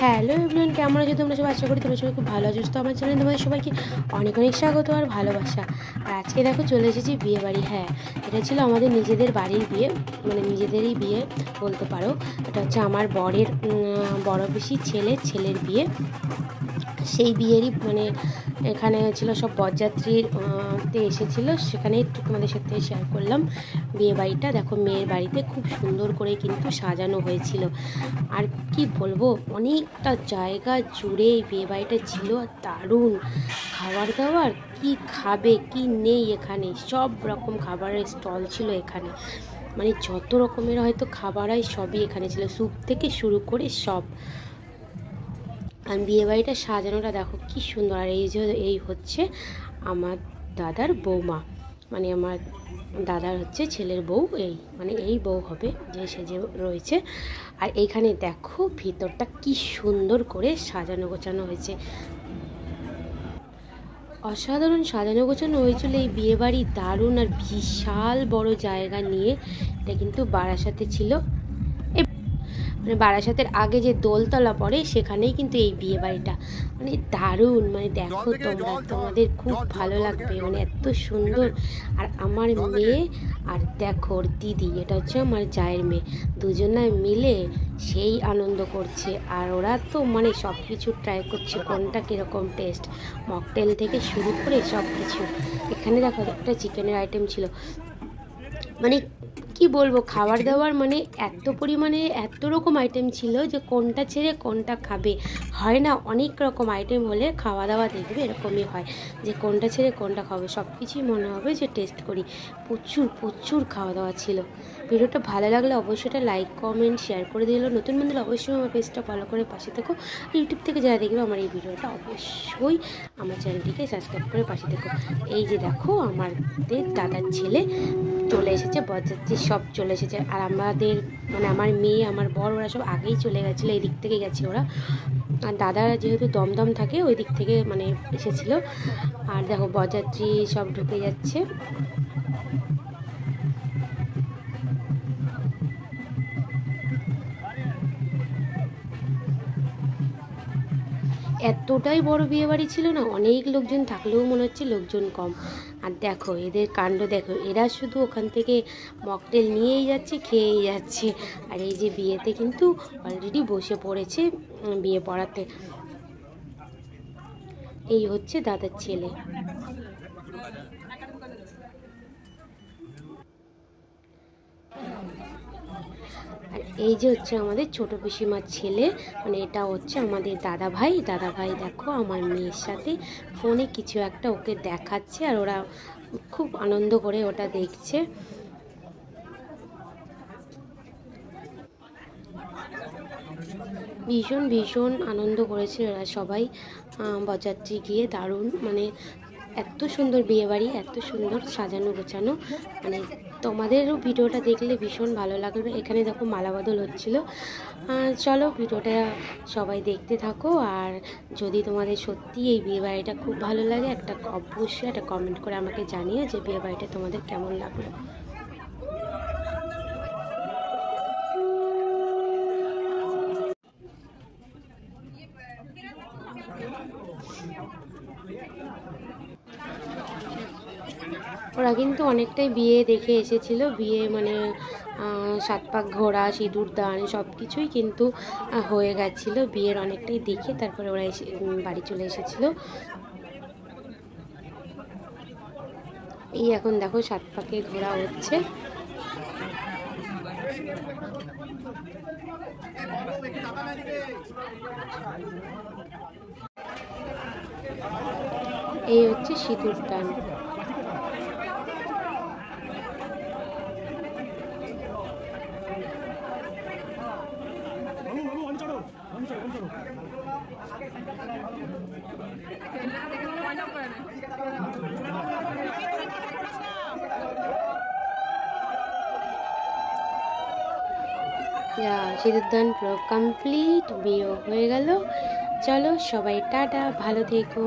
Hello everyone, কেমন আছো তোমরা সবাই? আশা করি তোমরা সবাই খুব ভালো আছো। তো আমার চ্যানেলে তোমাদের সবাইকে অনেক অনেক স্বাগত আর ভালোবাসা। আর আজকে দেখো চলে এসেছি বিয়ে বাড়ি। হ্যাঁ, এটা ছিল আমাদের নিজেদের বাড়ির বিয়ে, মানে নিজেদেরই বিয়ে বলতে পারো। এটা হচ্ছে আমার বরের বড় পিসির ছেলের বিয়ে। সেই বিয়েরই মানে এখানে ছিল সব বরযাত্রীর তে এসেছিলো, সেখানে একটু তোমাদের সাথে শেয়ার করলাম বিয়ে বাড়িটা। দেখো মেয়ের বাড়িতে খুব সুন্দর করে কিন্তু সাজানো হয়েছিল। আর কি বলবো, অনেকটা জায়গা জুড়ে এই বিয়ে বাড়িটা ছিল। আর দারুণ খাবার দাবার, কি খাবে কি নেই, এখানে সব রকম খাবারের স্টল ছিল এখানে। মানে যত রকমের হয়তো খাবার হয় সবই এখানে ছিল, স্যুপ থেকে শুরু করে সব। আর বিয়েবাড়িটা সাজানোটা দেখো কি সুন্দর। আর এই হচ্ছে আমার দাদার বৌমা, মানে আমার দাদার হচ্ছে ছেলের বউ, এই বউ হবে যে সেজে রয়েছে। আর এইখানে দেখো ভিতরটা কি সুন্দর করে সাজানো গোছানো হয়েছে, অসাধারণ সাজানো গোছানো হয়েছিল এই বিয়েবাড়ি। দারুণ আর বিশাল বড় জায়গা নিয়ে। এটা কিন্তু বারাসাতে ছিল, মানে বারাসাতের আগে যে দোলতলা পড়ে সেখানেই কিন্তু এই বিয়ে বাড়িটা। মানে দারুণ, মানে দেখো তোমাদের খুব ভালো লাগবে, মানে এত সুন্দর। আর আমার মেয়ে আর দেখো ওর দিদি, এটা হচ্ছে আমার জায়ের মেয়ে, দুজনায় মিলে সেই আনন্দ করছে। আর ওরা তো মানে সব কিছু ট্রাই করছে, কোনটা কীরকম টেস্ট, মকটেল থেকে শুরু করে সব কিছু। এখানে দেখো একটা চিকেনের আইটেম ছিল, মানে কি বলবো, খাবার দাবার মানে এত পরিমাণে এত রকম আইটেম ছিল যে কোনটা ছেড়ে কোনটা খাবে হয় না। অনেক রকম আইটেম হলে খাওয়া দাওয়া দেখবে এরকমই হয় যে কোনটা ছেড়ে কোনটা খাবে, সব কিছুই মনে হবে যে টেস্ট করি। প্রচুর প্রচুর খাওয়া দাওয়া ছিল। ভিডিওটা ভালো লাগলে অবশ্যই এটা লাইক কমেন্ট শেয়ার করে দিল। নতুন বন্ধুরা অবশ্যই আমার পেজটা ফলো করে পাশে থেকো। ইউটিউব থেকে যারা দেখবে আমার এই ভিডিওটা অবশ্যই আমার চ্যানেলটিকে সাবস্ক্রাইব করে পাশে থেকো। এই যে দেখো আমাদের দাদার ছেলে চলে এসেছে, বরযাত্রী সব চলে এসেছে। আর আমাদের মানে আমার মেয়ে আমার বর ওরা সব আগেই চলে গেছিলো, এই দিক থেকে গেছে ওরা। আর দাদা যেহেতু দমদম থাকে ওই দিক থেকে মানে এসেছিলো। আর দেখো বরযাত্রী সব ঢুকে যাচ্ছে। এতটাই বড় বিয়ে বাড়ি ছিল না, অনেক লোকজন থাকলেও মনে হচ্ছে লোকজন কম। আর দেখো এদের কাণ্ড দেখো, এরা শুধু ওখান থেকে মকটেল নিয়েই যাচ্ছে, খেয়েই যাচ্ছে। আর এই যে বিয়েতে কিন্তু অলরেডি বসে পড়েছে বিয়ে পড়াতে। এই হচ্ছে দাদার ছেলে। আর এই যে হচ্ছে আমাদের ছোট পিসিমার ছেলে, মানে এটা হচ্ছে আমাদের দাদা ভাই দেখো আমার মেয়ের সাথে ফোনে কিছু একটা ওকে দেখাচ্ছে, আর ওরা খুব আনন্দ করে ওটা দেখছে। ভীষণ ভীষণ আনন্দ করেছে ওরা সবাই বরযাত্রী গিয়ে। দারুণ, মানে এত সুন্দর বিয়েবাড়ি, এত সুন্দর সাজানো গোছানো, মানে তোমাদেরও ভিডিওটা দেখলে ভীষণ ভালো লাগবে। এখানে দেখো মালা বদল হচ্ছিলো। চলো ভিডিওটা সবাই দেখতে থাকো। আর যদি তোমাদের সত্যি এই বিয়েবাড়িটা খুব ভালো লাগে অবশ্যই একটা কমেন্ট করে আমাকে জানিও যে বিয়েবাড়িটা তোমাদের কেমন লাগলো। ওরা কিন্তু অনেকটাই বিয়ে দেখে এসেছিল, বিয়ে মানে 7 পাক ঘোরা, সিঁদুর দান সব কিছুই কিন্তু হয়ে গেছিলো। বিয়ের অনেকটাই দেখে তারপরে ওরা বাড়ি চলে এসেছিলো। এই এখন দেখো 7 পাকে ঘোরা হচ্ছে। এই হচ্ছে সিঁদুর দান। সিঁদুরদান পুরো কমপ্লিট, বিয়ে হয়ে গেল। চলো সবাই টাটা, ভালো থেকো।